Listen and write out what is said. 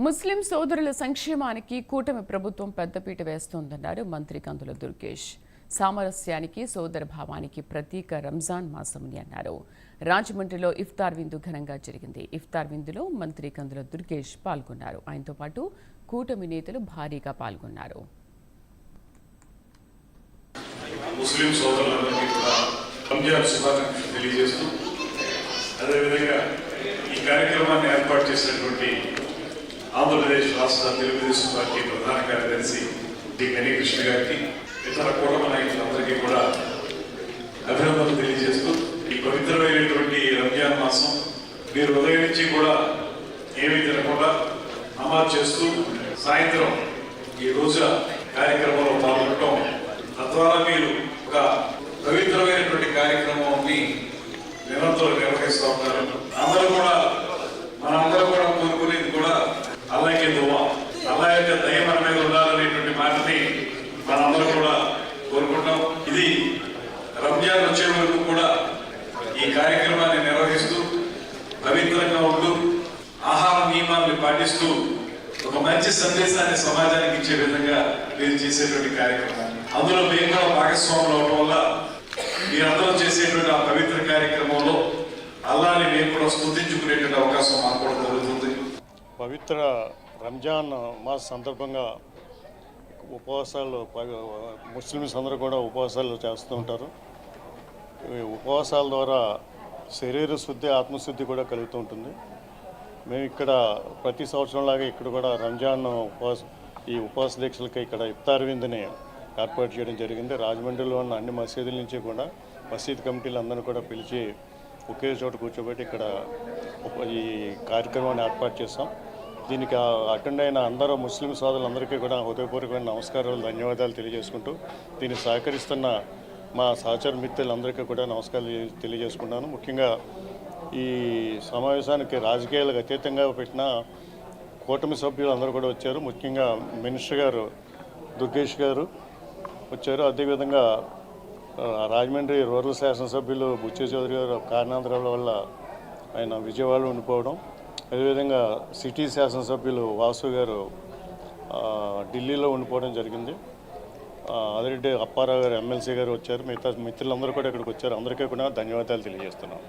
ముస్లిం సోదరుల సంక్షేమానికి కూటమి ప్రభుత్వం పెద్దపీట వేస్తోందన్నారు మంత్రి కందుల దుర్గేష్. సామరస్యానికి సోదర భావానికి ప్రతీక రంజాన్ మాసమని అన్నారు. రాజమండ్రిలో ఇఫ్తార్ విందు ఘనంగా జరిగింది. ఇఫ్తార్ విందులో మంత్రి కందుల దుర్గేష్ పాల్గొన్నారు. ఆయనతో పాటు కూటమి నేతలు భారీగా పాల్గొన్నారు. ముస్లిం సోదరులందరికీ కూడా రంజాన్ శుభాకాంక్షలు తెలియజేస్తూ అదేవిధంగా ఈ కార్యక్రమాన్ని ఏర్పాటు చేసినటువంటి ఆంధ్రప్రదేశ్ రాష్ట్ర తెలుగుదేశం పార్టీ ప్రధాన కార్యదర్శి డి గణేకృష్ణ గారికి, ఇతర కూటమి నాయకులందరికీ కూడా అభినందనలు తెలియజేస్తూ ఈ పవిత్రమైనటువంటి రంజాన్ మాసం మీరు ఉదయం నుంచి కూడా ఏమీ తినకుండా నమాజ్ చేస్తూ సాయంత్రం ఈ రోజు కార్యక్రమంలో పాల్గొనడం, తద్వారా మీరు ఒక పవిత్రమైనటువంటి కార్యక్రమాన్ని నిరంతరం నిర్వహిస్తూ ఉంటారు. అందరూ కూడా మనందరం కూడా కోరుకునేది కూడా అల్లాహ్కి దువా, అల్లాహ్ యొక్క దయ మన మీద ఉండాలనేటువంటి మాటని మనందరం కూడా కోరుకుంటాం. ఇది రంజాన్ వచ్చే వరకు కూడా ఈ కార్యక్రమాన్ని నిర్వహిస్తూ పవిత్రంగా ఉంటూ ఆహార నియమాలను పాటిస్తూ ఒక మంచి సందేశాన్ని సమాజానికి ఇచ్చే విధంగా మీరు చేసేటువంటి కార్యక్రమం, అందులో మేము కూడా భాగస్వాములు అవడం వల్ల మీరందరూ చేసేటువంటి ఆ పవిత్ర కార్యక్రమంలో అల్లాహ్ని మేము కూడా స్తుతించుకునేటువంటి అవకాశం మాకు కూడా జరుగుతుంది. పవిత్ర రంజాన్ మాస సందర్భంగా ఉపవాసాలు ముస్లిమ్స్ అందరూ కూడా ఉపవాసాలు చేస్తూ ఉంటారు. ఈ ఉపవాసాల ద్వారా శరీర శుద్ధి, ఆత్మశుద్ధి కూడా కలుగుతూ ఉంటుంది. మేము ఇక్కడ ప్రతి సంవత్సరంలాగా ఇక్కడ కూడా రంజాన్ ఉపవాస దీక్షలకి ఇక్కడ ఇఫ్తార్ విందుని ఏర్పాటు చేయడం జరిగింది. రాజమండ్రిలో ఉన్న అన్ని మసీదుల నుంచి కూడా మసీద్ కమిటీలు అందరినీ కూడా పిలిచి ఒకే చోట కూర్చోబెట్టి ఇక్కడ ఈ కార్యక్రమాన్ని ఏర్పాటు చేస్తాం. దీనికి అటెండ్ అయిన అందరూ ముస్లిం సోదరులందరికీ కూడా హృదయపూర్వకమైన నమస్కారాలు, ధన్యవాదాలు తెలియజేసుకుంటూ దీన్ని సహకరిస్తున్న మా సహచర మిత్రులందరికీ కూడా నమస్కారాలు తెలియజేసుకున్నాను. ముఖ్యంగా ఈ సమావేశానికి రాజకీయాలకు అతీతంగా పెట్టిన కూటమి సభ్యులు అందరూ కూడా వచ్చారు. ముఖ్యంగా మినిస్టర్ గారు దుర్గేష్ గారు వచ్చారు. అదేవిధంగా రాజమండ్రి రూరల్ శాసనసభ్యులు బుచ్చి చౌదరి గారు కారణాంతరాల వల్ల ఆయన విజయవాడలో ఉండిపోవడం, అదేవిధంగా సిటీ శాసనసభ్యులు వాసు గారు ఢిల్లీలో ఉండిపోవడం జరిగింది. అదే అప్పారావు గారు ఎమ్మెల్సీ గారు వచ్చారు. మిగతా మిత్రులందరూ కూడా ఇక్కడికి వచ్చారు. అందరికీ కూడా ధన్యవాదాలు తెలియజేస్తున్నాం.